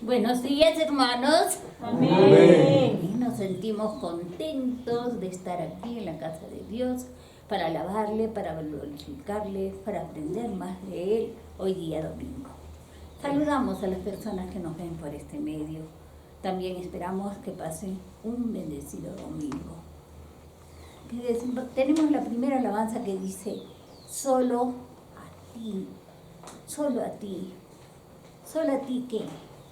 Buenos días, hermanos. Amén. Nos sentimos contentos de estar aquí en la casa de Dios para alabarle, para glorificarle, para aprender más de Él hoy día domingo. Saludamos a las personas que nos ven por este medio. También esperamos que pasen un bendecido domingo. Tenemos la primera alabanza que dice: solo a ti, solo a ti, solo a ti que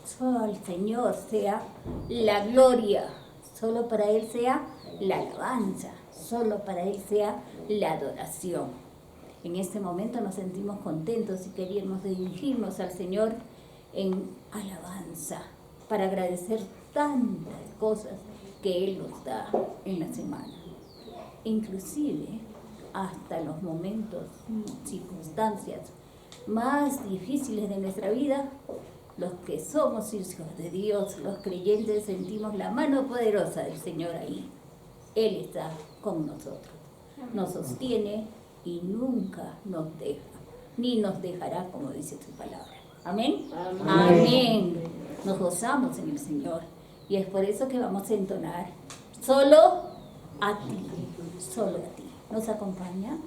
solo al Señor sea la gloria, solo para Él sea la alabanza, solo para Él sea la adoración. En este momento nos sentimos contentos y queríamos dirigirnos al Señor en alabanza para agradecer tantas cosas que Él nos da en la semana. Inclusive hasta los momentos y circunstancias más difíciles de nuestra vida, los que somos hijos de Dios, los creyentes, sentimos la mano poderosa del Señor ahí. Él está con nosotros, nos sostiene y nunca nos deja, ni nos dejará, como dice su palabra. Amén. Amén. Amén. Nos gozamos en el Señor y es por eso que vamos a entonar solo a ti, solo a ti. ¿Nos acompaña?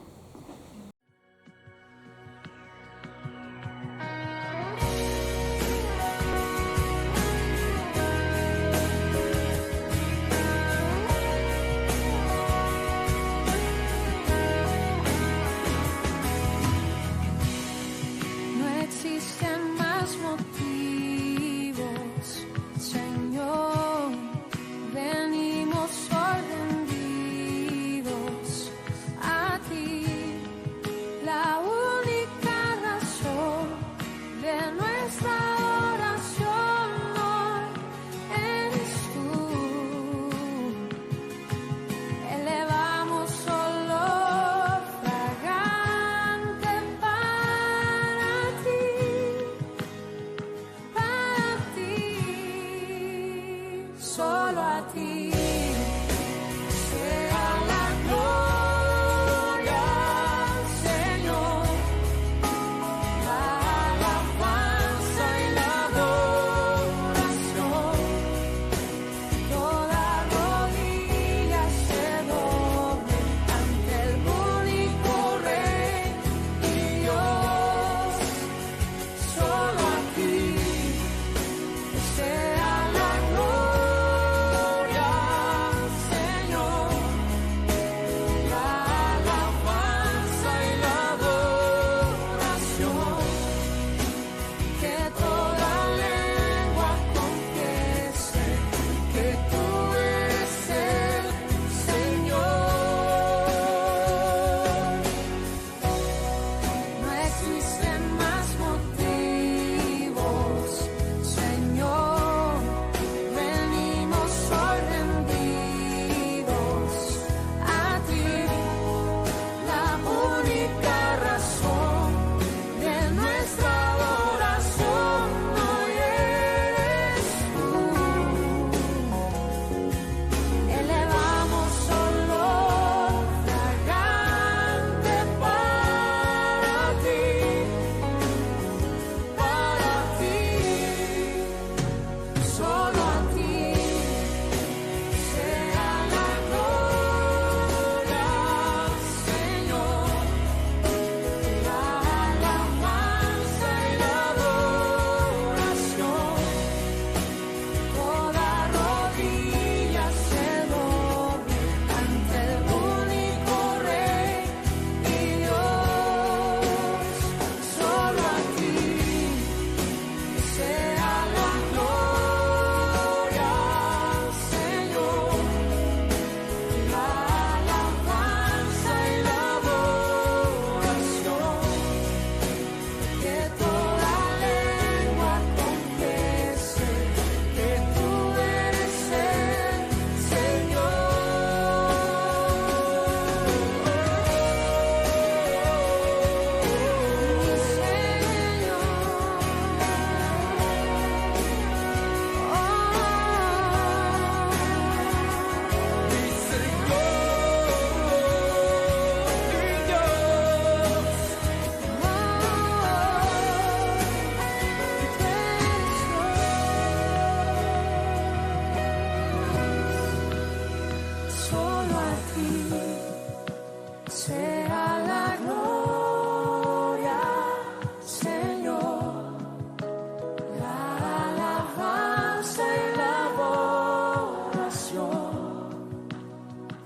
nación,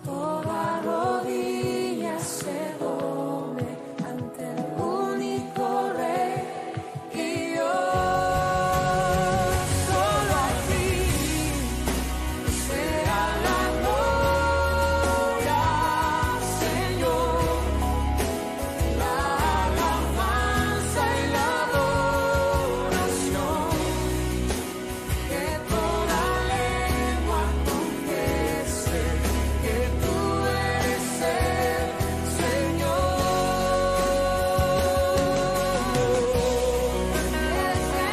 toda rodilla se doble ante el único Rey. Y yo solo a ti sea la gloria, Señor, la alabanza y la adoración, que toda lengua confiese que tú eres el Señor. Eres mi Dios.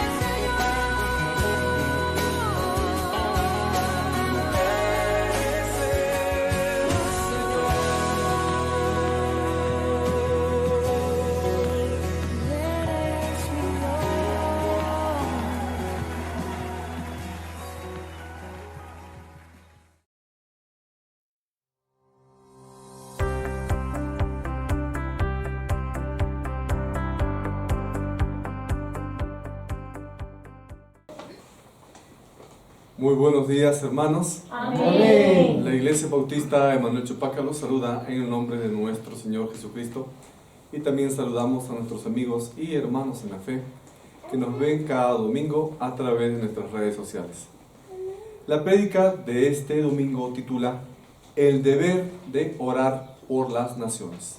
Muy buenos días, hermanos. Amén. La Iglesia Bautista Emanuel Chupaca los saluda en el nombre de nuestro Señor Jesucristo, y también saludamos a nuestros amigos y hermanos en la fe que nos ven cada domingo a través de nuestras redes sociales. La prédica de este domingo titula El deber de orar por las naciones.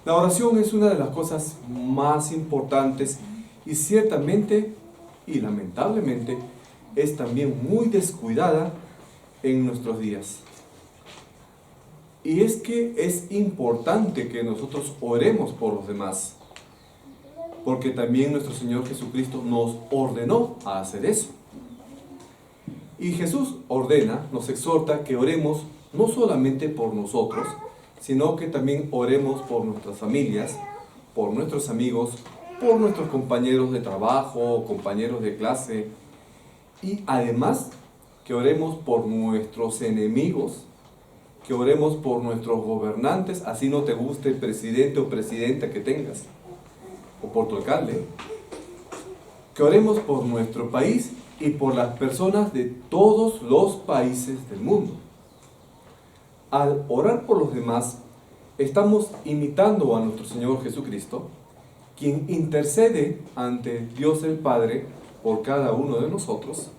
La oración es una de las cosas más importantes y ciertamente y lamentablemente es también muy descuidada en nuestros días. Y es que es importante que nosotros oremos por los demás, porque también nuestro Señor Jesucristo nos ordenó a hacer eso. Y Jesús ordena, nos exhorta que oremos no solamente por nosotros, sino que también oremos por nuestras familias, por nuestros amigos, por nuestros compañeros de trabajo, compañeros de clase, y además que oremos por nuestros enemigos, que oremos por nuestros gobernantes, así no te guste el presidente o presidenta que tengas, o por tu alcalde. Que oremos por nuestro país y por las personas de todos los países del mundo. Al orar por los demás, estamos imitando a nuestro Señor Jesucristo, quien intercede ante Dios el Padre por cada uno de nosotros,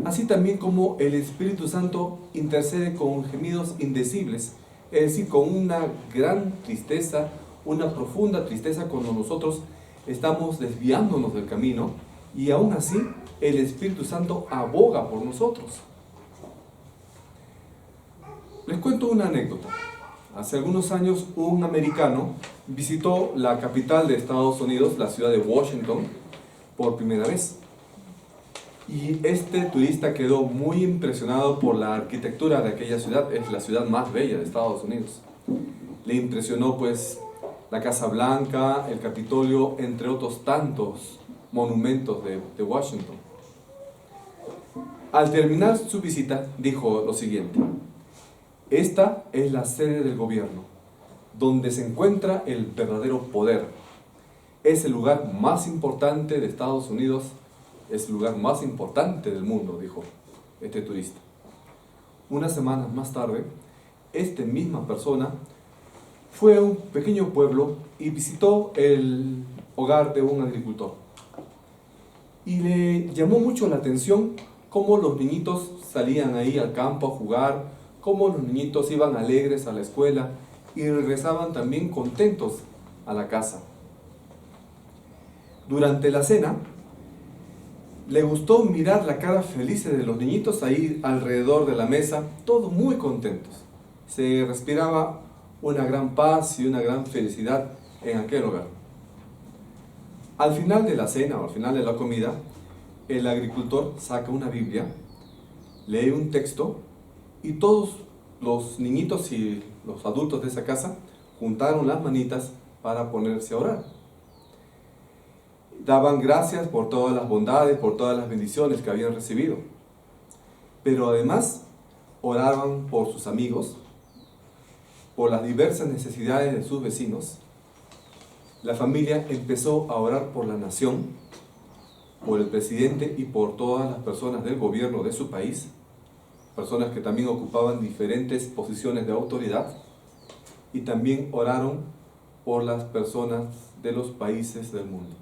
así también como el Espíritu Santo intercede con gemidos indecibles, es decir, con una gran tristeza, una profunda tristeza cuando nosotros estamos desviándonos del camino, y aún así el Espíritu Santo aboga por nosotros. Les cuento una anécdota. Hace algunos años un americano visitó la capital de Estados Unidos, la ciudad de Washington, por primera vez. Y este turista quedó muy impresionado por la arquitectura de aquella ciudad. Es la ciudad más bella de Estados Unidos. Le impresionó pues la Casa Blanca, el Capitolio, entre otros tantos monumentos de Washington. Al terminar su visita dijo lo siguiente: esta es la sede del gobierno, donde se encuentra el verdadero poder. Es el lugar más importante de Estados Unidos, es el lugar más importante del mundo, dijo este turista. Unas semanas más tarde, esta misma persona fue a un pequeño pueblo y visitó el hogar de un agricultor. Y le llamó mucho la atención cómo los niñitos salían ahí al campo a jugar, cómo los niñitos iban alegres a la escuela y regresaban también contentos a la casa. Durante la cena, le gustó mirar la cara feliz de los niñitos ahí alrededor de la mesa, todos muy contentos. Se respiraba una gran paz y una gran felicidad en aquel hogar. Al final de la cena o al final de la comida, el agricultor saca una Biblia, lee un texto y todos los niñitos y los adultos de esa casa juntaron las manitas para ponerse a orar. Daban gracias por todas las bondades, por todas las bendiciones que habían recibido. Pero además oraban por sus amigos, por las diversas necesidades de sus vecinos. La familia empezó a orar por la nación, por el presidente y por todas las personas del gobierno de su país. personas que también ocupaban diferentes posiciones de autoridad, y también oraron por las personas de los países del mundo.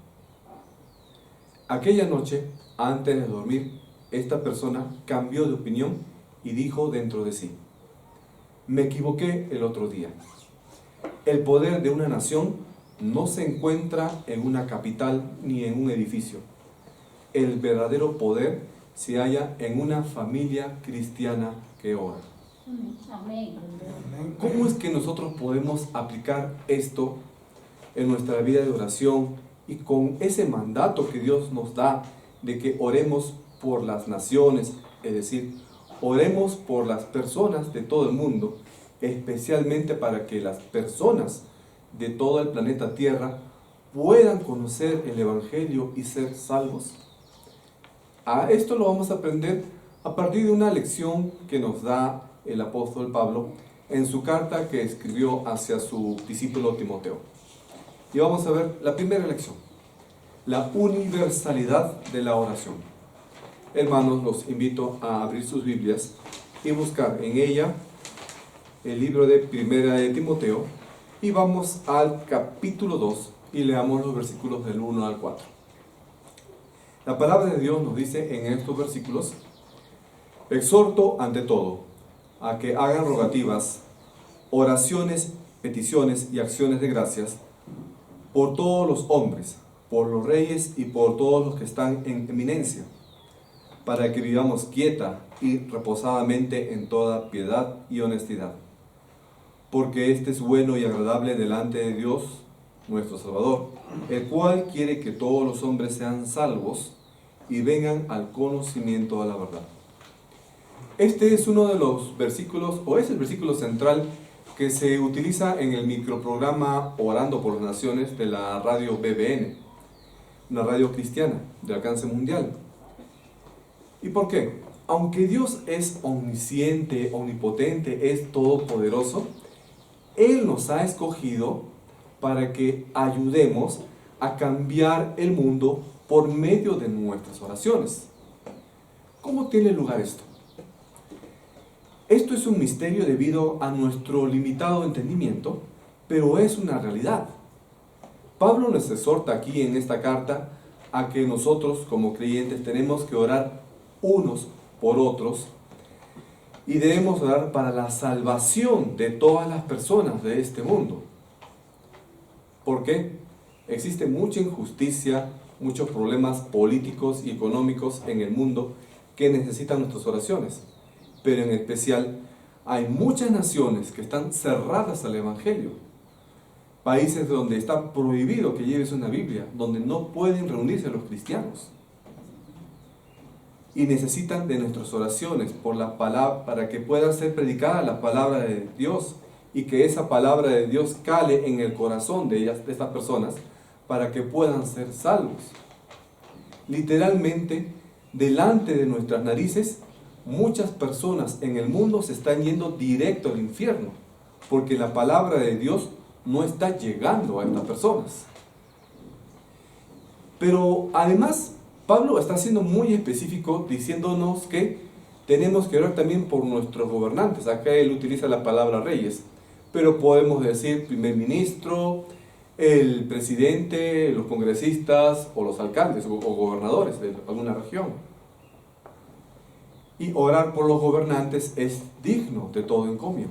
Aquella noche, antes de dormir, esta persona cambió de opinión y dijo dentro de sí: me equivoqué el otro día. El poder de una nación no se encuentra en una capital ni en un edificio. El verdadero poder se halla en una familia cristiana que ora. Amén. ¿Cómo es que nosotros podemos aplicar esto en nuestra vida de oración y con ese mandato que Dios nos da de que oremos por las naciones? Es decir, oremos por las personas de todo el mundo, especialmente para que las personas de todo el planeta Tierra puedan conocer el Evangelio y ser salvos. A esto lo vamos a aprender a partir de una lección que nos da el apóstol Pablo en su carta que escribió hacia su discípulo Timoteo. Y vamos a ver la primera lección: la universalidad de la oración. Hermanos, los invito a abrir sus Biblias y buscar en ella el libro de Primera de Timoteo, y vamos al capítulo 2 y leamos los versículos del 1 al 4. La palabra de Dios nos dice en estos versículos: exhorto ante todo a que hagan rogativas, oraciones, peticiones y acciones de gracias por todos los hombres, por los reyes y por todos los que están en eminencia, para que vivamos quieta y reposadamente en toda piedad y honestidad. Porque este es bueno y agradable delante de Dios, nuestro Salvador, el cual quiere que todos los hombres sean salvos y vengan al conocimiento de la verdad. Este es uno de los versículos, o es el versículo central que se utiliza en el microprograma Orando por las Naciones de la radio BBN, una radio cristiana de alcance mundial. ¿Y por qué? Aunque Dios es omnisciente, omnipotente, es todopoderoso, Él nos ha escogido para que ayudemos a cambiar el mundo por medio de nuestras oraciones. ¿Cómo tiene lugar esto? Esto es un misterio debido a nuestro limitado entendimiento, pero es una realidad. Pablo nos exhorta aquí en esta carta a que nosotros como creyentes tenemos que orar unos por otros y debemos orar para la salvación de todas las personas de este mundo. ¿Por qué? Existe mucha injusticia, muchos problemas políticos y económicos en el mundo que necesitan nuestras oraciones. Pero en especial hay muchas naciones que están cerradas al Evangelio. Países donde está prohibido que lleves una Biblia, donde no pueden reunirse los cristianos. Y necesitan de nuestras oraciones por la palabra, para que pueda ser predicada la palabra de Dios y que esa palabra de Dios cale en el corazón de estas personas para que puedan ser salvos. Literalmente, delante de nuestras narices, muchas personas en el mundo se están yendo directo al infierno porque la palabra de Dios no está llegando a estas personas. Pero además, Pablo está siendo muy específico diciéndonos que tenemos que orar también por nuestros gobernantes. Acá él utiliza la palabra reyes, pero podemos decir primer ministro, el presidente, los congresistas o los alcaldes o gobernadores de alguna región. Y orar por los gobernantes es digno de todo encomio.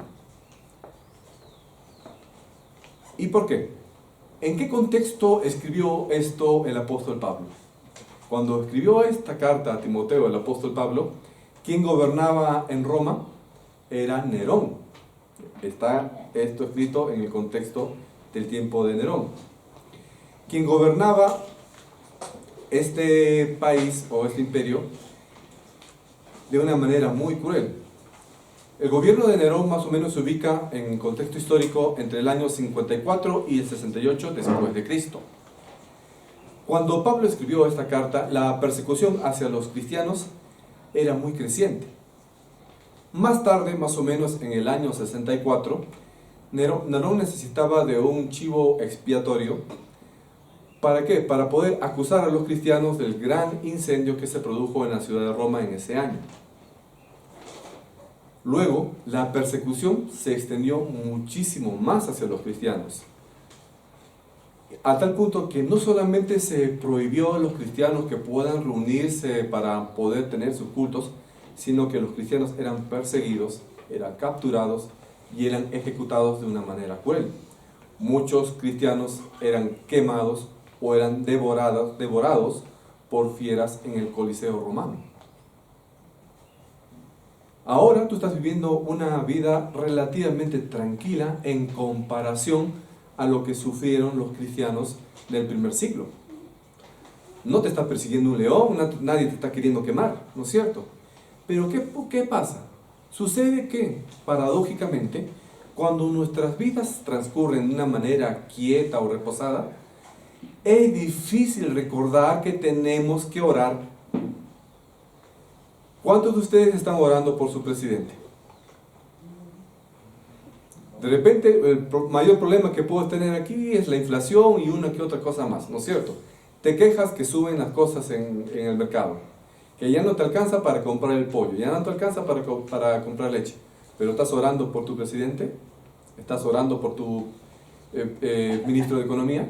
¿Y por qué? ¿En qué contexto escribió esto el apóstol Pablo? Cuando escribió esta carta a Timoteo, el apóstol Pablo, quien gobernaba en Roma era Nerón. Está esto escrito en el contexto del tiempo de Nerón. Quien gobernaba este país o este imperio de una manera muy cruel. El gobierno de Nerón más o menos se ubica en contexto histórico entre el año 54 y el 68 después de Cristo. Cuando Pablo escribió esta carta, la persecución hacia los cristianos era muy creciente. Más tarde, más o menos en el año 64, Nerón necesitaba de un chivo expiatorio. ¿Para qué? Para poder acusar a los cristianos del gran incendio que se produjo en la ciudad de Roma en ese año. Luego, la persecución se extendió muchísimo más hacia los cristianos, a tal punto que no solamente se prohibió a los cristianos que puedan reunirse para poder tener sus cultos, sino que los cristianos eran perseguidos, eran capturados y eran ejecutados de una manera cruel. Muchos cristianos eran quemados o eran devorados por fieras en el Coliseo romano. Ahora tú estás viviendo una vida relativamente tranquila en comparación a lo que sufrieron los cristianos del primer siglo. No te está persiguiendo un león, nadie te está queriendo quemar, ¿no es cierto? Pero ¿qué pasa? Sucede que, paradójicamente, cuando nuestras vidas transcurren de una manera quieta o reposada, es difícil recordar que tenemos que orar. ¿Cuántos de ustedes están orando por su presidente? De repente, el mayor problema que puedes tener aquí es la inflación y una que otra cosa más, ¿no es cierto? Te quejas que suben las cosas en el mercado, que ya no te alcanza para comprar el pollo, ya no te alcanza para comprar leche, pero estás orando por tu presidente, estás orando por tu ministro de Economía.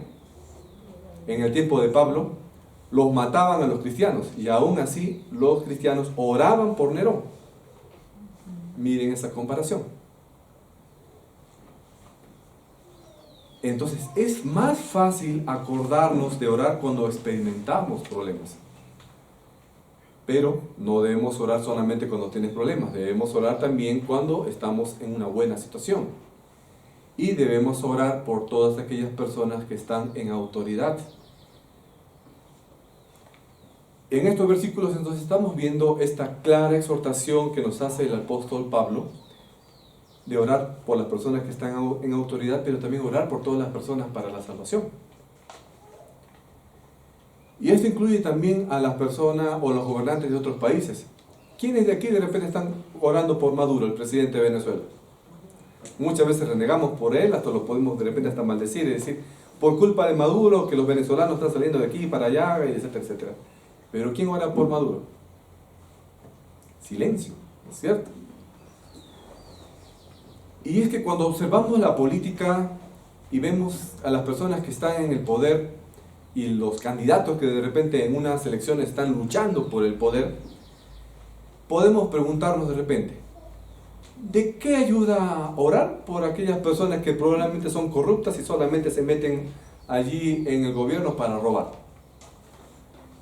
En el tiempo de Pablo, los mataban a los cristianos y aún así los cristianos oraban por Nerón. Miren esa comparación. Entonces, es más fácil acordarnos de orar cuando experimentamos problemas. Pero no debemos orar solamente cuando tienes problemas, debemos orar también cuando estamos en una buena situación. Y debemos orar por todas aquellas personas que están en autoridad. En estos versículos entonces estamos viendo esta clara exhortación que nos hace el apóstol Pablo de orar por las personas que están en autoridad, pero también orar por todas las personas para la salvación. Y esto incluye también a las personas o los gobernantes de otros países. ¿Quiénes de aquí de repente están orando por Maduro, el presidente de Venezuela? Muchas veces renegamos por él, hasta lo podemos de repente hasta maldecir y decir, por culpa de Maduro, que los venezolanos están saliendo de aquí para allá, etcétera, etcétera. Pero ¿quién ora por Maduro? Silencio, ¿no es cierto? Y es que cuando observamos la política y vemos a las personas que están en el poder y los candidatos que de repente en unas elecciones están luchando por el poder, podemos preguntarnos de repente, ¿de qué ayuda orar por aquellas personas que probablemente son corruptas y solamente se meten allí en el gobierno para robar?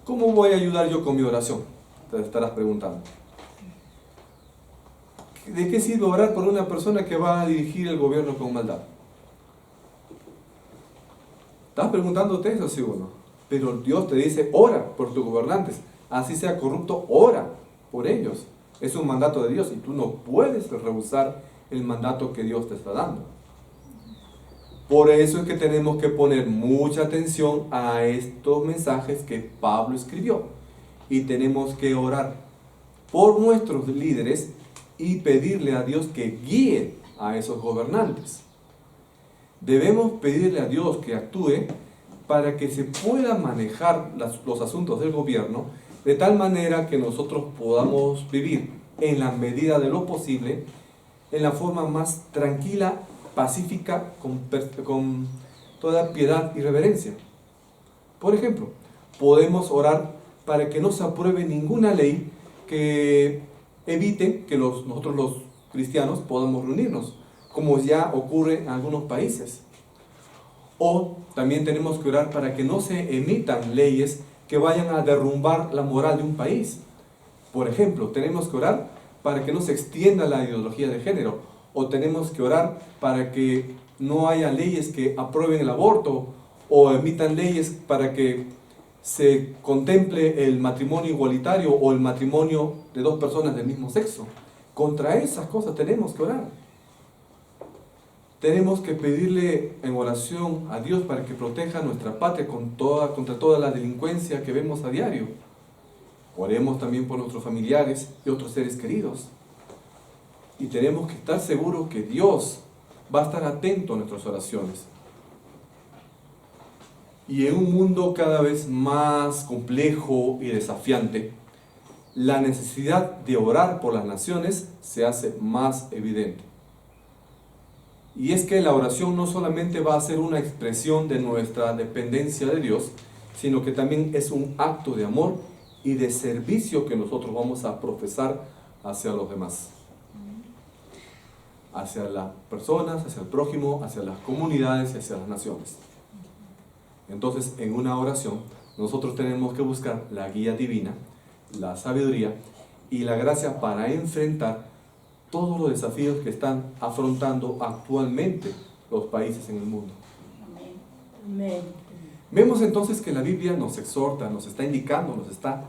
¿Cómo voy a ayudar yo con mi oración? Te estarás preguntando. ¿De qué sirve orar por una persona que va a dirigir el gobierno con maldad? ¿Estás preguntándote eso, sí o no? Pero Dios te dice, ora por tus gobernantes. Así sea corrupto, ora por ellos. Es un mandato de Dios y tú no puedes rehusar el mandato que Dios te está dando. Por eso es que tenemos que poner mucha atención a estos mensajes que Pablo escribió. Y tenemos que orar por nuestros líderes y pedirle a Dios que guíe a esos gobernantes. Debemos pedirle a Dios que actúe para que se puedan manejar los asuntos del gobierno de tal manera que nosotros podamos vivir en la medida de lo posible, en la forma más tranquila, pacífica, con toda piedad y reverencia. Por ejemplo, podemos orar para que no se apruebe ninguna ley que evite que nosotros los cristianos podamos reunirnos, como ya ocurre en algunos países. O también tenemos que orar para que no se emitan leyes que vayan a derrumbar la moral de un país. Por ejemplo, tenemos que orar para que no se extienda la ideología de género, o tenemos que orar para que no haya leyes que aprueben el aborto, o emitan leyes para que se contemple el matrimonio igualitario o el matrimonio de dos personas del mismo sexo. Contra esas cosas tenemos que orar. Tenemos que pedirle en oración a Dios para que proteja nuestra patria contra toda la delincuencia que vemos a diario. Oremos también por nuestros familiares y otros seres queridos. Y tenemos que estar seguros que Dios va a estar atento a nuestras oraciones. Y en un mundo cada vez más complejo y desafiante, la necesidad de orar por las naciones se hace más evidente. Y es que la oración no solamente va a ser una expresión de nuestra dependencia de Dios, sino que también es un acto de amor y de servicio que nosotros vamos a profesar hacia los demás. Hacia las personas, hacia el prójimo, hacia las comunidades y hacia las naciones. Entonces, en una oración, nosotros tenemos que buscar la guía divina, la sabiduría y la gracia para enfrentar todos los desafíos que están afrontando actualmente los países en el mundo. Amén. Vemos entonces que la Biblia nos exhorta, nos está indicando, nos está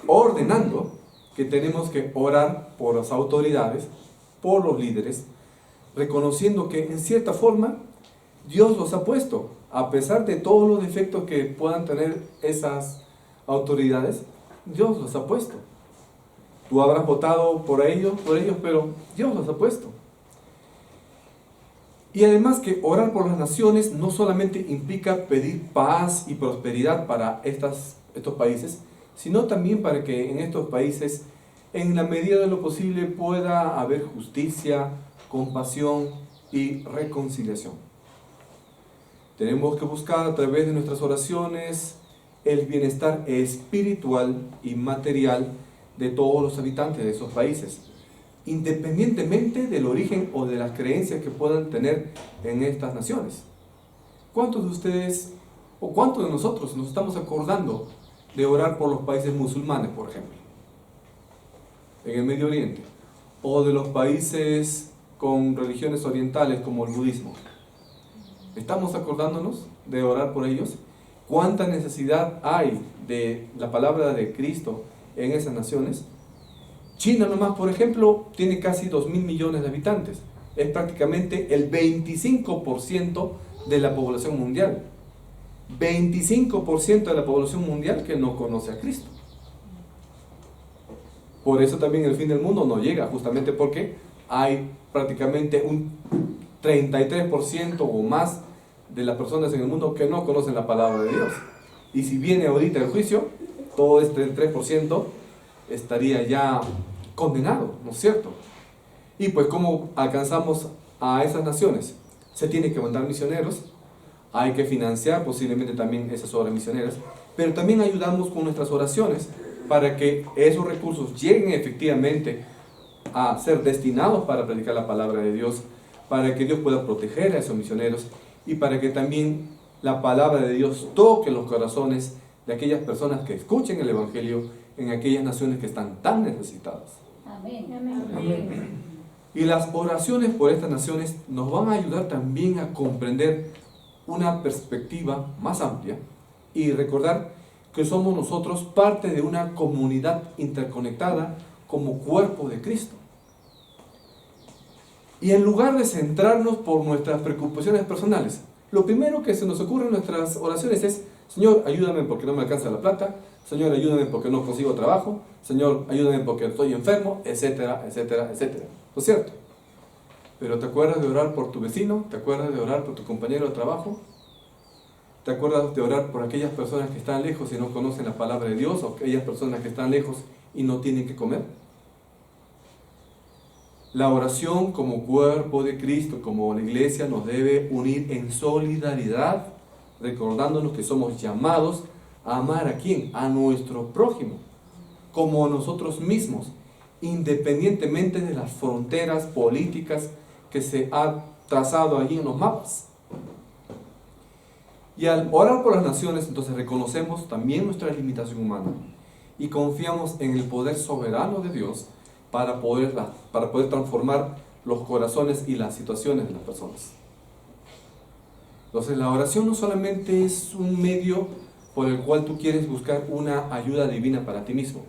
ordenando que tenemos que orar por las autoridades, por los líderes, reconociendo que en cierta forma Dios los ha puesto, a pesar de todos los defectos que puedan tener esas autoridades, Dios los ha puesto. Tú habrás votado por ellos, pero Dios los ha puesto. Y además que orar por las naciones no solamente implica pedir paz y prosperidad para estos países, sino también para que en estos países, en la medida de lo posible, pueda haber justicia, compasión y reconciliación. Tenemos que buscar a través de nuestras oraciones el bienestar espiritual y material de todos los habitantes de esos países, independientemente del origen o de las creencias que puedan tener en estas naciones. ¿Cuántos de ustedes o cuántos de nosotros nos estamos acordando de orar por los países musulmanes, por ejemplo, en el Medio Oriente, o de los países con religiones orientales como el budismo? ¿Estamos acordándonos de orar por ellos? ¿Cuánta necesidad hay de la palabra de Cristo en esas naciones? China nomás, por ejemplo, tiene casi 2.000 millones de habitantes. Es prácticamente el 25% de la población mundial. 25% de la población mundial que no conoce a Cristo. Por eso también el fin del mundo no llega, justamente porque hay prácticamente un 33% o más de las personas en el mundo que no conocen la palabra de Dios. Y si viene ahorita el juicio, todo este 3% estaría ya condenado, ¿no es cierto? Y pues, ¿cómo alcanzamos a esas naciones? Se tiene que mandar misioneros, hay que financiar posiblemente también esas obras misioneras, pero también ayudamos con nuestras oraciones para que esos recursos lleguen efectivamente a ser destinados para predicar la palabra de Dios, para que Dios pueda proteger a esos misioneros y para que también la palabra de Dios toque los corazones de aquellas personas que escuchen el Evangelio en aquellas naciones que están tan necesitadas. Amén. Amén. Y las oraciones por estas naciones nos van a ayudar también a comprender una perspectiva más amplia y recordar que somos nosotros parte de una comunidad interconectada como cuerpo de Cristo. Y en lugar de centrarnos por nuestras preocupaciones personales, lo primero que se nos ocurre en nuestras oraciones es: Señor, ayúdame porque no me alcanza la plata, Señor, ayúdame porque no consigo trabajo, Señor, ayúdame porque estoy enfermo, etcétera, etcétera, etcétera. ¿No es cierto? Pero ¿te acuerdas de orar por tu vecino? ¿Te acuerdas de orar por tu compañero de trabajo? ¿Te acuerdas de orar por aquellas personas que están lejos y no conocen la palabra de Dios? ¿O aquellas personas que están lejos y no tienen que comer? La oración como cuerpo de Cristo, como la iglesia, nos debe unir en solidaridad, recordándonos que somos llamados a amar ¿a quién? A nuestro prójimo, como a nosotros mismos, independientemente de las fronteras políticas que se han trazado allí en los mapas. Y al orar por las naciones, entonces reconocemos también nuestra limitación humana y confiamos en el poder soberano de Dios para poder transformar los corazones y las situaciones de las personas. Entonces la oración no solamente es un medio por el cual tú quieres buscar una ayuda divina para ti mismo,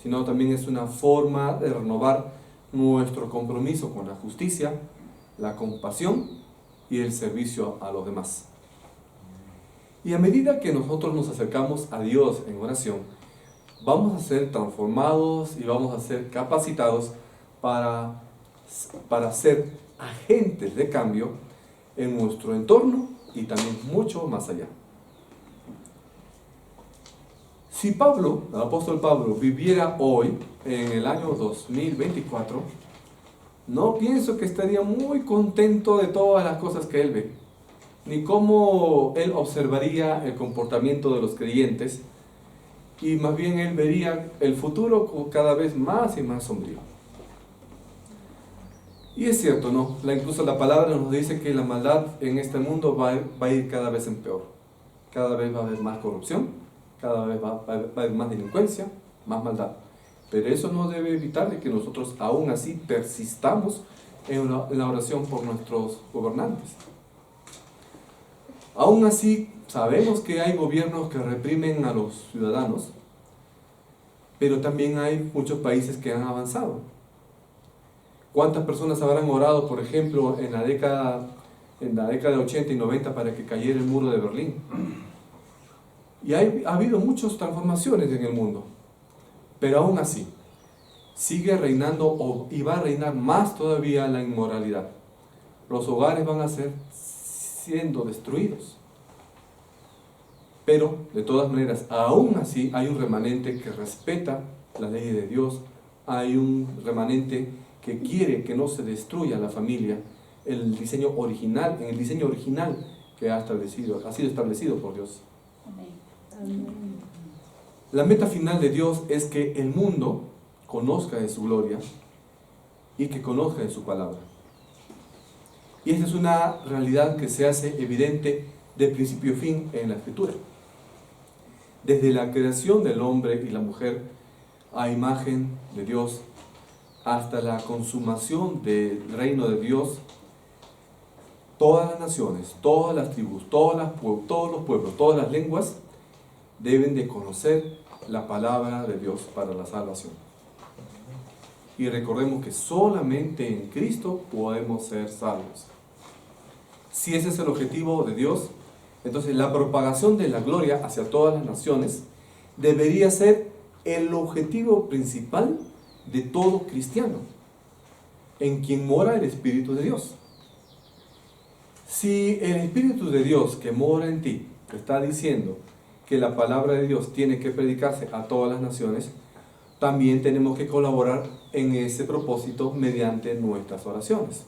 sino también es una forma de renovar nuestro compromiso con la justicia, la compasión y el servicio a los demás. Y a medida que nosotros nos acercamos a Dios en oración, vamos a ser transformados y vamos a ser capacitados para ser agentes de cambio en nuestro entorno y también mucho más allá. Si Pablo, el apóstol Pablo, viviera hoy, en el año 2024, no pienso que estaría muy contento de todas las cosas que él ve, ni cómo él observaría el comportamiento de los creyentes, y más bien él vería el futuro cada vez más y más sombrío. Y es cierto, ¿no? Incluso la palabra nos dice que la maldad en este mundo va a ir cada vez en peor. Cada vez va a haber más corrupción, cada vez va a haber más delincuencia, más maldad. Pero eso no debe evitar de que nosotros aún así persistamos en la oración por nuestros gobernantes. Aún así, sabemos que hay gobiernos que reprimen a los ciudadanos, pero también hay muchos países que han avanzado. ¿Cuántas personas habrán orado, por ejemplo, en la década de 80 y 90 para que cayera el muro de Berlín? Y ha habido muchas transformaciones en el mundo, pero aún así, sigue reinando y va a reinar más todavía la inmoralidad. Los hogares van a ser siendo destruidos. Pero, de todas maneras, aún así hay un remanente que respeta la ley de Dios, hay un remanente que quiere que no se destruya la familia, en el diseño original que ha sido establecido por Dios. La meta final de Dios es que el mundo conozca de su gloria y que conozca de su palabra. Y esta es una realidad que se hace evidente de principio a fin en la Escritura. Desde la creación del hombre y la mujer a imagen de Dios, hasta la consumación del reino de Dios, todas las naciones, todas las tribus, todos los pueblos, todas las lenguas deben de conocer la palabra de Dios para la salvación. Y recordemos que solamente en Cristo podemos ser salvos. Si ese es el objetivo de Dios, entonces la propagación de la gloria hacia todas las naciones debería ser el objetivo principal de todo cristiano, en quien mora el Espíritu de Dios. Si el Espíritu de Dios que mora en ti te está diciendo que la palabra de Dios tiene que predicarse a todas las naciones, también tenemos que colaborar en ese propósito mediante nuestras oraciones.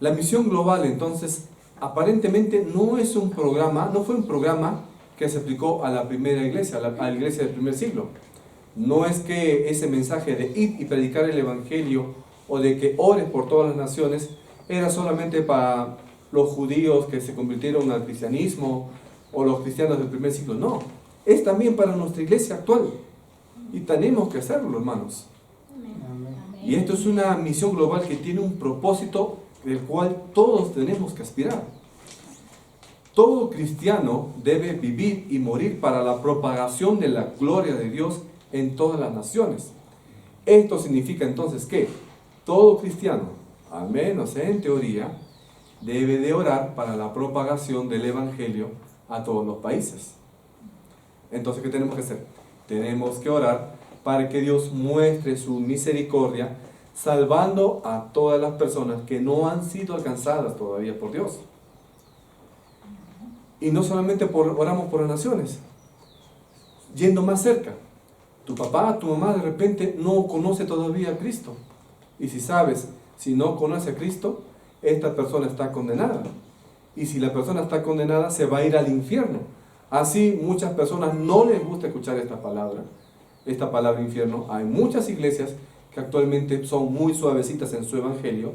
La misión global, entonces, aparentemente no fue un programa que se aplicó a la primera iglesia, a la iglesia del primer siglo. No es que ese mensaje de ir y predicar el evangelio o de que ores por todas las naciones era solamente para los judíos que se convirtieron al cristianismo o los cristianos del primer siglo. No, es también para nuestra iglesia actual y tenemos que hacerlo, hermanos. Y esto es una misión global que tiene un propósito del cual todos tenemos que aspirar. Todo cristiano debe vivir y morir para la propagación de la gloria de Dios en todas las naciones. Esto significa entonces que todo cristiano, al menos en teoría, debe de orar para la propagación del evangelio a todos los países. Entonces, ¿qué tenemos que hacer? Tenemos que orar para que Dios muestre su misericordia, salvando a todas las personas que no han sido alcanzadas todavía por Dios. Y no solamente oramos por las naciones, yendo más cerca. Tu papá, tu mamá de repente no conoce todavía a Cristo. Y si no conoce a Cristo, esta persona está condenada. Y si la persona está condenada, se va a ir al infierno. Así muchas personas no les gusta escuchar esta palabra infierno. Hay muchas iglesias que actualmente son muy suavecitas en su evangelio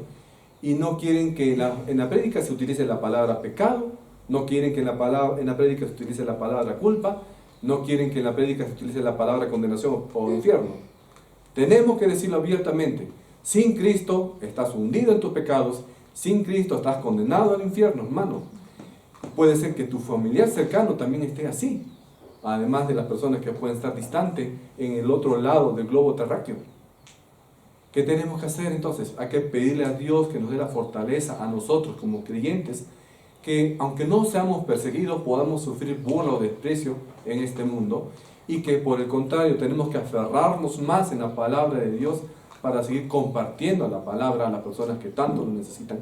y no quieren que en la prédica se utilice la palabra pecado, no quieren que en la prédica se utilice la palabra culpa, no quieren que en la prédica se utilice la palabra condenación o infierno. Tenemos que decirlo abiertamente: sin Cristo estás hundido en tus pecados, sin Cristo estás condenado al infierno, hermano. Puede ser que tu familiar cercano también esté así, además de las personas que pueden estar distantes en el otro lado del globo terráqueo. ¿Qué tenemos que hacer entonces? Hay que pedirle a Dios que nos dé la fortaleza a nosotros como creyentes, que aunque no seamos perseguidos, podamos sufrir burla o desprecio en este mundo, y que por el contrario tenemos que aferrarnos más en la palabra de Dios para seguir compartiendo la palabra a las personas que tanto lo necesitan,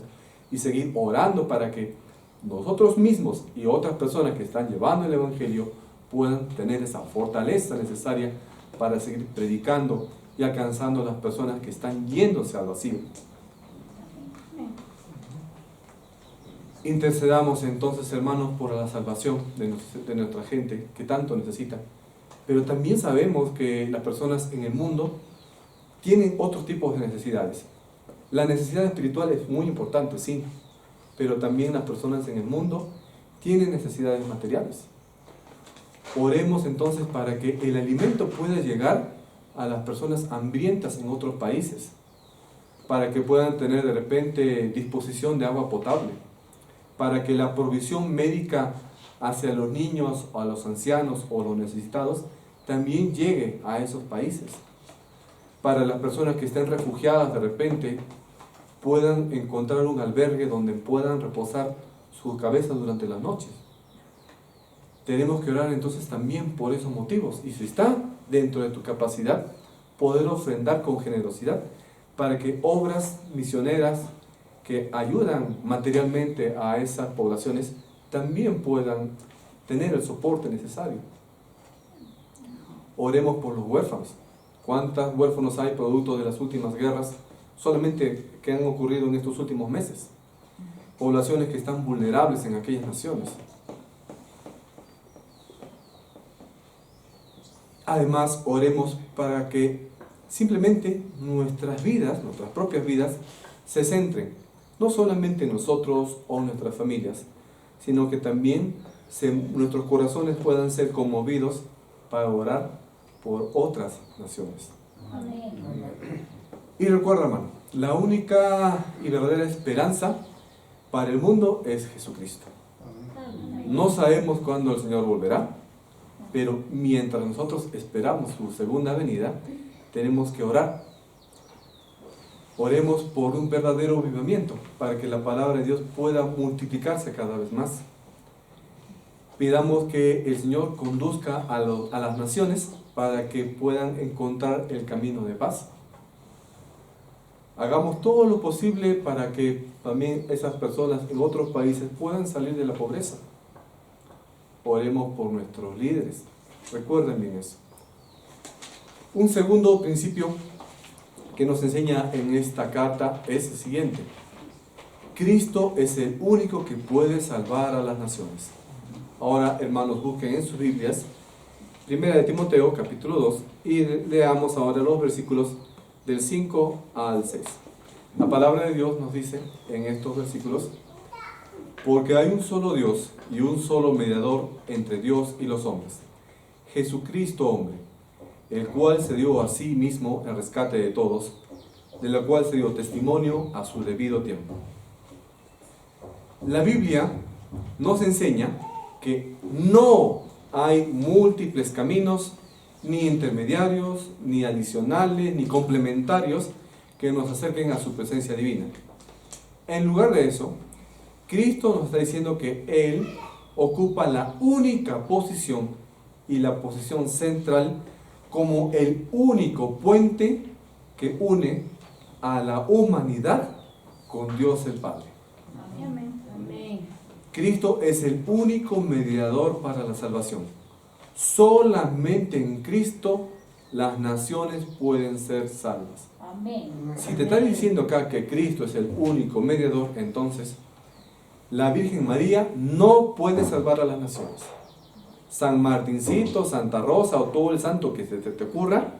y seguir orando para que nosotros mismos y otras personas que están llevando el Evangelio puedan tener esa fortaleza necesaria para seguir predicando y alcanzando a las personas que están yéndose al vacío. Intercedamos entonces, hermanos, por la salvación de nuestra gente que tanto necesita. Pero también sabemos que las personas en el mundo tienen otros tipos de necesidades. La necesidad espiritual es muy importante, sí, pero también las personas en el mundo tienen necesidades materiales. Oremos entonces para que el alimento pueda llegar a las personas hambrientas en otros países, para que puedan tener de repente disposición de agua potable, para que la provisión médica hacia los niños o a los ancianos o los necesitados también llegue a esos países. Para las personas que estén refugiadas de repente puedan encontrar un albergue donde puedan reposar sus cabezas durante las noches. Tenemos que orar entonces también por esos motivos. Y si está dentro de tu capacidad, poder ofrendar con generosidad para que obras misioneras que ayudan materialmente a esas poblaciones también puedan tener el soporte necesario. Oremos por los huérfanos. ¿Cuántos huérfanos hay producto de las últimas guerras solamente que han ocurrido en estos últimos meses? Poblaciones que están vulnerables en aquellas naciones. Además, oremos para que simplemente nuestras vidas, nuestras propias vidas, se centren no solamente en nosotros o en nuestras familias, sino que también nuestros corazones puedan ser conmovidos para orar por otras naciones. Amén. Y recuerda, hermano, la única y verdadera esperanza para el mundo es Jesucristo. No sabemos cuándo el Señor volverá, pero mientras nosotros esperamos su segunda venida, tenemos que orar. Oremos por un verdadero avivamiento, para que la palabra de Dios pueda multiplicarse cada vez más. Pidamos que el Señor conduzca a las naciones para que puedan encontrar el camino de paz. Hagamos todo lo posible para que también esas personas en otros países puedan salir de la pobreza. Oremos por nuestros líderes. Recuerden bien eso. Un segundo principio que nos enseña en esta carta es el siguiente. Cristo es el único que puede salvar a las naciones. Ahora, hermanos, busquen en sus Biblias 1 de Timoteo, capítulo 2, y leamos ahora los versículos del 5 al 6. La palabra de Dios nos dice en estos versículos: porque hay un solo Dios y un solo mediador entre Dios y los hombres, Jesucristo hombre, el cual se dio a sí mismo en rescate de todos, de la cual se dio testimonio a su debido tiempo. La Biblia nos enseña que no hay múltiples caminos, ni intermediarios, ni adicionales, ni complementarios que nos acerquen a su presencia divina. En lugar de eso, Cristo nos está diciendo que Él ocupa la única posición y la posición central como el único puente que une a la humanidad con Dios el Padre. Amén. Cristo es el único mediador para la salvación. Solamente en Cristo las naciones pueden ser salvas. Amén. Si te está diciendo acá que Cristo es el único mediador, entonces la Virgen María no puede salvar a las naciones. San Martincito, Santa Rosa o todo el santo que se te ocurra,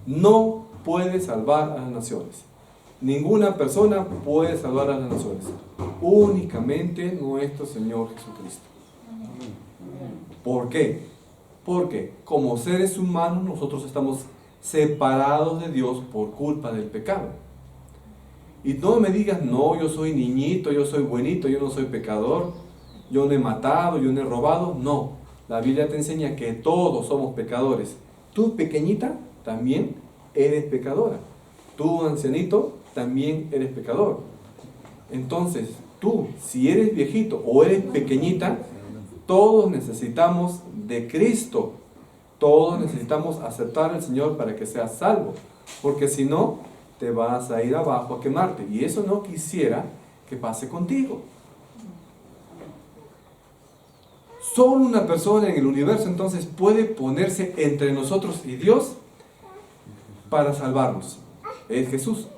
no puede salvar a las naciones. Ninguna persona puede salvar a las naciones. Únicamente nuestro Señor Jesucristo. ¿Por qué? Porque como seres humanos nosotros estamos separados de Dios por culpa del pecado. Y no me digas, no, yo soy niñito, yo soy buenito, yo no soy pecador, yo no he matado, yo no he robado. No, la Biblia te enseña que todos somos pecadores. Tú, pequeñita, también eres pecadora. Tú, ancianito, también eres pecador. Entonces, tú, si eres viejito o eres pequeñita, todos necesitamos de Cristo. Todos necesitamos aceptar al Señor para que seas salvo. Porque si no, te vas a ir abajo a quemarte. Y eso no quisiera que pase contigo. Solo una persona en el universo entonces puede ponerse entre nosotros y Dios para salvarnos. Es Jesús,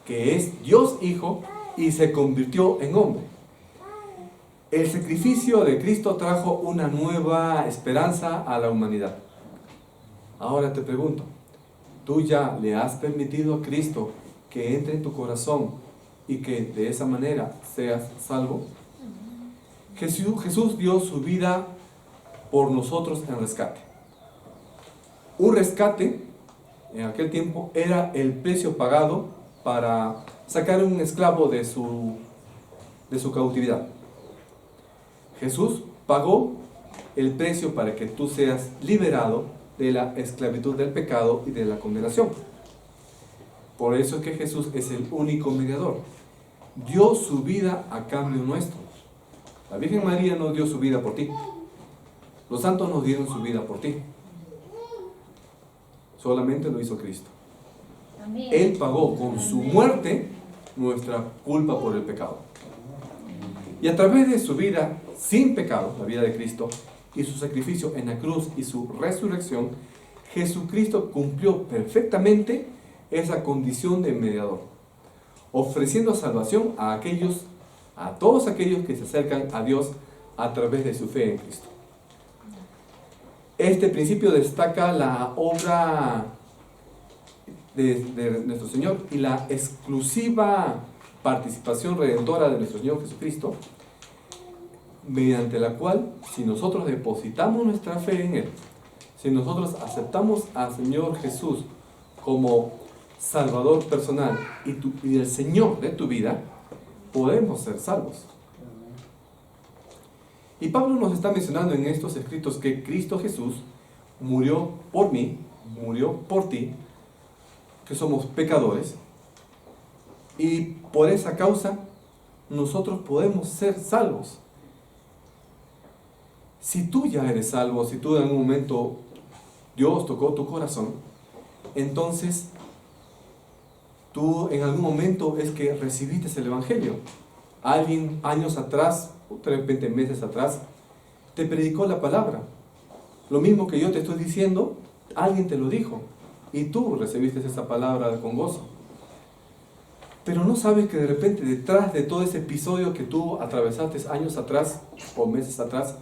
que es Dios Hijo y se convirtió en hombre. El sacrificio de Cristo trajo una nueva esperanza a la humanidad. Ahora te pregunto, ¿tú ya le has permitido a Cristo que entre en tu corazón y que de esa manera seas salvo? Jesús dio su vida por nosotros en rescate. Un rescate en aquel tiempo era el precio pagado para sacar a un esclavo de su cautividad. Jesús pagó el precio para que tú seas liberado de la esclavitud del pecado y de la condenación. Por eso es que Jesús es el único mediador. Dio su vida a cambio nuestro. La Virgen María no dio su vida por ti. Los santos nos dieron su vida por ti. Solamente lo hizo Cristo. Amén. Él pagó con su muerte nuestra culpa por el pecado. Y a través de su vida sin pecado, la vida de Cristo, y su sacrificio en la cruz y su resurrección, Jesucristo cumplió perfectamente esa condición de mediador, ofreciendo salvación a todos aquellos que se acercan a Dios a través de su fe en Cristo. Este principio destaca la obra de nuestro Señor y la exclusiva participación redentora de nuestro Señor Jesucristo, mediante la cual, si nosotros depositamos nuestra fe en Él, si nosotros aceptamos al Señor Jesús como Salvador personal y el Señor de tu vida, podemos ser salvos. Y Pablo nos está mencionando en estos escritos que Cristo Jesús murió por mí, murió por ti, que somos pecadores, y por esa causa nosotros podemos ser salvos. Si tú ya eres salvo, si tú en algún momento Dios tocó tu corazón, entonces tú en algún momento es que recibiste el Evangelio. Alguien años atrás, o de repente meses atrás, te predicó la palabra. Lo mismo que yo te estoy diciendo, alguien te lo dijo y tú recibiste esa palabra con gozo. Pero no sabes que de repente detrás de todo ese episodio que tú atravesaste años atrás o meses atrás,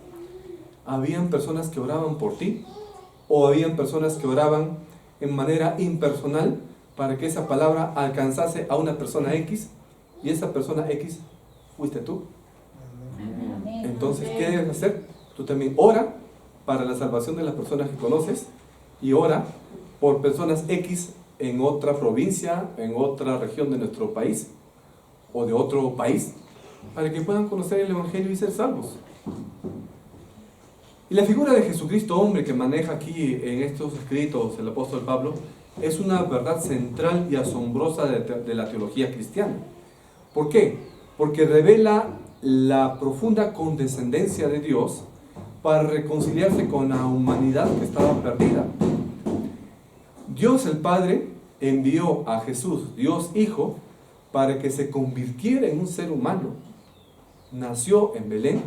habían personas que oraban por ti, o habían personas que oraban en manera impersonal para que esa palabra alcanzase a una persona X, y esa persona X fuiste tú. Amén. Entonces, ¿qué debes hacer? Tú también ora para la salvación de las personas que conoces, y ora por personas X en otra provincia, en otra región de nuestro país, o de otro país, para que puedan conocer el Evangelio y ser salvos. Y la figura de Jesucristo, hombre, que maneja aquí en estos escritos el apóstol Pablo, es una verdad central y asombrosa de la teología cristiana. ¿Por qué? Porque revela la profunda condescendencia de Dios para reconciliarse con la humanidad que estaba perdida. Dios el Padre envió a Jesús, Dios Hijo, para que se convirtiera en un ser humano. Nació en Belén,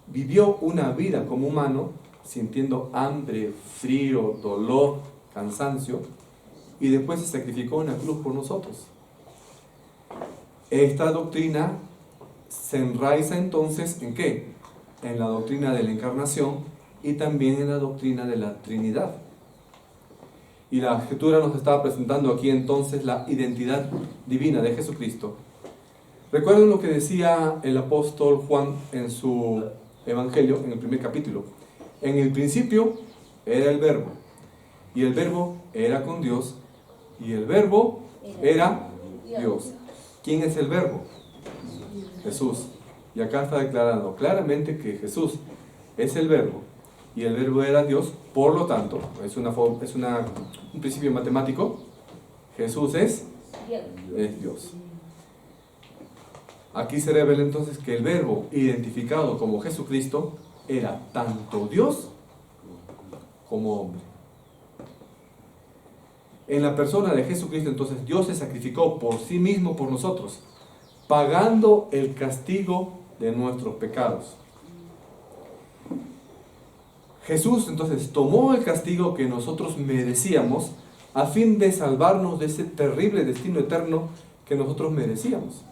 vivió una vida como humano, sintiendo hambre, frío, dolor, cansancio, y después se sacrificó en la cruz por nosotros. Esta doctrina se enraiza entonces ¿en qué? En la doctrina de la encarnación y también en la doctrina de la Trinidad. Y la Escritura nos está presentando aquí entonces la identidad divina de Jesucristo. Recuerden lo que decía el apóstol Juan en su Evangelio, en el primer capítulo. En el principio era el Verbo, y el Verbo era con Dios, y el Verbo era Dios. ¿Quién es el Verbo? Jesús. Y acá está declarando claramente que Jesús es el Verbo, y el Verbo era Dios. Por lo tanto, es un principio matemático. Jesús es Dios. Aquí se revela entonces que el Verbo, identificado como Jesucristo, era tanto Dios como hombre. En la persona de Jesucristo, entonces, Dios se sacrificó por sí mismo por nosotros, pagando el castigo de nuestros pecados. Jesús entonces tomó el castigo que nosotros merecíamos a fin de salvarnos de ese terrible destino eterno que nosotros merecíamos,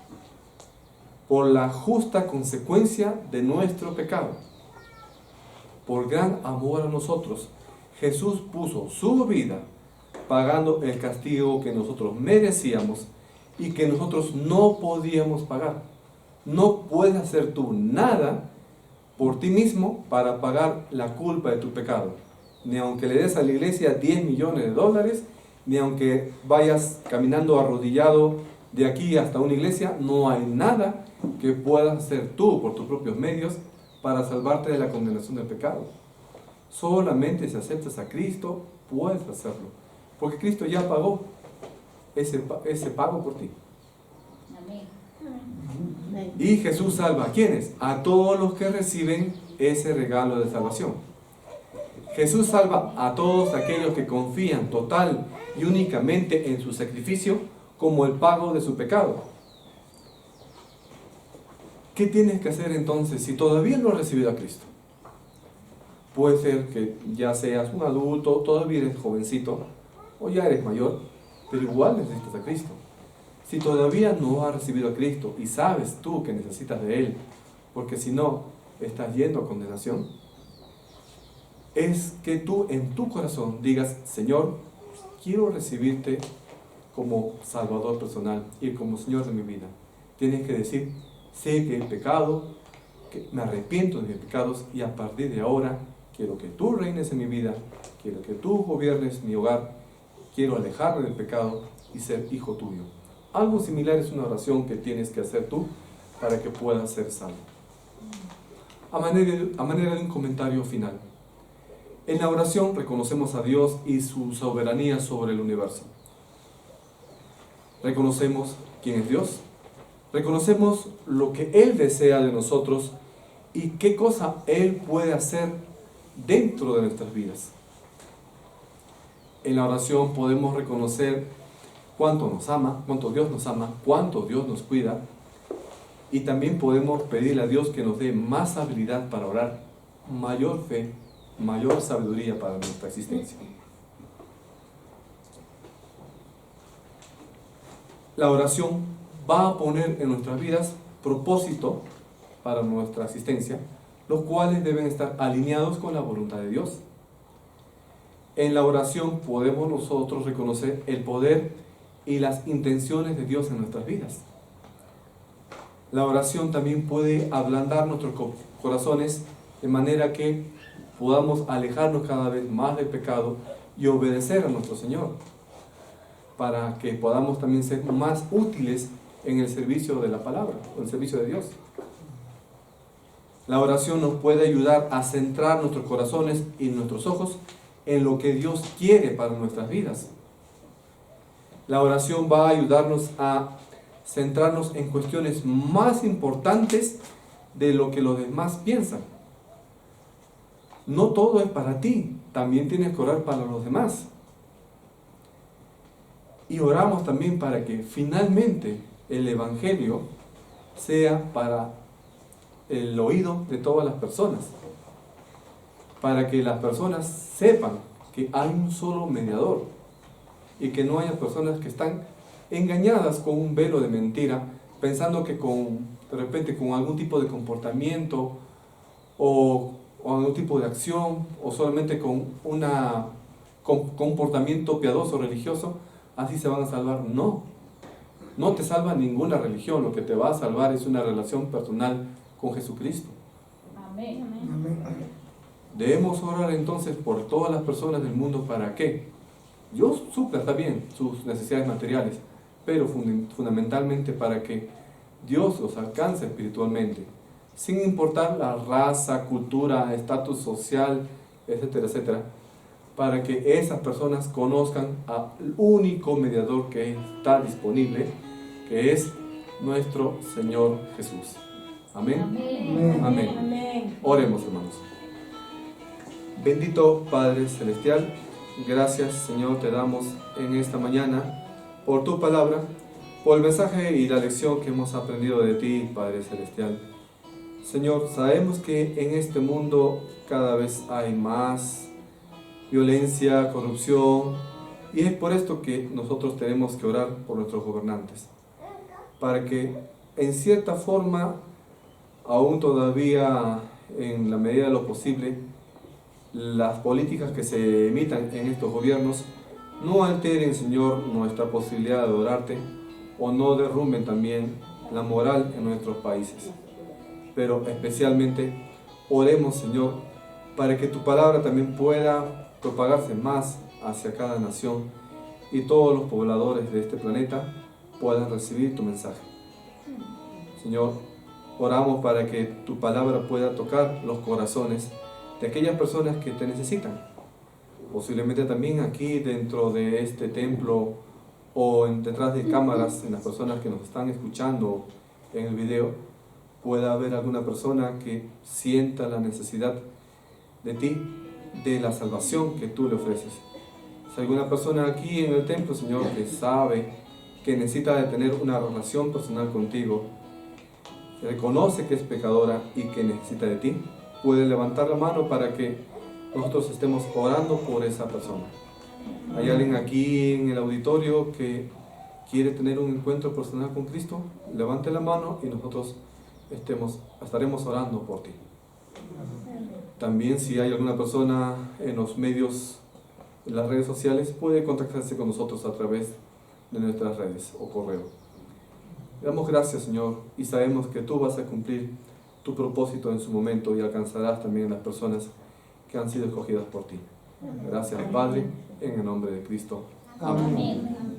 por la justa consecuencia de nuestro pecado. Por gran amor a nosotros, Jesús puso su vida pagando el castigo que nosotros merecíamos y que nosotros no podíamos pagar. No puedes hacer tú nada por ti mismo para pagar la culpa de tu pecado. Ni aunque le des a la iglesia 10 millones de dólares, ni aunque vayas caminando arrodillado de aquí hasta una iglesia, no hay nada que puedas hacer tú por tus propios medios para salvarte de la condenación del pecado. Solamente si aceptas a Cristo, puedes hacerlo. Porque Cristo ya pagó ese pago por ti. Amén. Y Jesús salva ¿a quiénes? A todos los que reciben ese regalo de salvación. Jesús salva a todos aquellos que confían total y únicamente en su sacrificio como el pago de su pecado. ¿Qué tienes que hacer entonces si todavía no has recibido a Cristo? Puede ser que ya seas un adulto, todavía eres jovencito, o ya eres mayor, pero igual necesitas a Cristo. Si todavía no has recibido a Cristo y sabes tú que necesitas de Él, porque si no, estás yendo a condenación, es que tú en tu corazón digas: Señor, quiero recibirte como Salvador personal y como Señor de mi vida. Tienes que decir: sé que he pecado, que me arrepiento de mis pecados y a partir de ahora quiero que tú reines en mi vida, quiero que tú gobiernes mi hogar, quiero alejarme del pecado y ser hijo tuyo. Algo similar es una oración que tienes que hacer tú para que puedas ser salvo. A manera de un comentario final. En la oración reconocemos a Dios y su soberanía sobre el universo. Reconocemos quién es Dios. Reconocemos lo que Él desea de nosotros y qué cosa Él puede hacer dentro de nuestras vidas. En la oración podemos reconocer cuánto nos ama, cuánto Dios nos ama, cuánto Dios nos cuida, y también podemos pedirle a Dios que nos dé más habilidad para orar, mayor fe, mayor sabiduría para nuestra existencia. La oración va a poner en nuestras vidas propósito para nuestra existencia, los cuales deben estar alineados con la voluntad de Dios. En la oración podemos nosotros reconocer el poder y las intenciones de Dios en nuestras vidas. La oración también puede ablandar nuestros corazones de manera que podamos alejarnos cada vez más del pecado y obedecer a nuestro Señor, para que podamos también ser más útiles en el servicio de la palabra, o en el servicio de Dios. La oración nos puede ayudar a centrar nuestros corazones y nuestros ojos en lo que Dios quiere para nuestras vidas. La oración va a ayudarnos a centrarnos en cuestiones más importantes de lo que los demás piensan. No todo es para ti, también tienes que orar para los demás. Y oramos también para que finalmente el Evangelio sea para el oído de todas las personas, para que las personas sepan que hay un solo mediador y que no haya personas que están engañadas con un velo de mentira, pensando que de repente con algún tipo de comportamiento o algún tipo de acción o solamente con un comportamiento piadoso religioso, así se van a salvar. No te salva ninguna religión, lo que te va a salvar es una relación personal con Jesucristo. Amén. Debemos orar entonces por todas las personas del mundo. ¿Para qué? Dios supla, está bien, sus necesidades materiales, pero fundamentalmente para que Dios los alcance espiritualmente, sin importar la raza, cultura, estatus social, etcétera, etcétera, para que esas personas conozcan al único mediador que está disponible, que es nuestro Señor Jesús. Amén. Amén. Amén. Amén. Oremos, hermanos. Bendito Padre Celestial, gracias, Señor, te damos en esta mañana por tu palabra, por el mensaje y la lección que hemos aprendido de ti, Padre Celestial. Señor, sabemos que en este mundo cada vez hay más violencia, corrupción, y es por esto que nosotros tenemos que orar por nuestros gobernantes, para que en cierta forma, aún todavía en la medida de lo posible, las políticas que se emitan en estos gobiernos no alteren, Señor, nuestra posibilidad de adorarte o no derrumben también la moral en nuestros países. Pero especialmente oremos, Señor, para que tu palabra también pueda propagarse más hacia cada nación y todos los pobladores de este planeta puedan recibir tu mensaje. Señor, oramos para que tu palabra pueda tocar los corazones de aquellas personas que te necesitan. Posiblemente también aquí dentro de este templo o detrás de cámaras, en las personas que nos están escuchando en el video, pueda haber alguna persona que sienta la necesidad de ti, de la salvación que tú le ofreces. Si alguna persona aquí en el templo, Señor, que sabe que necesita de tener una relación personal contigo, reconoce que es pecadora y que necesita de ti, puede levantar la mano para que nosotros estemos orando por esa persona. ¿Hay alguien aquí en el auditorio que quiere tener un encuentro personal con Cristo? Levante la mano y nosotros estaremos orando por ti. También si hay alguna persona en los medios, en las redes sociales, puede contactarse con nosotros a través de nuestras redes o correo. Le damos gracias, Señor, y sabemos que tú vas a cumplir tu propósito en su momento y alcanzarás también a las personas que han sido escogidas por ti. Gracias, Padre, en el nombre de Cristo. Amén. Amén.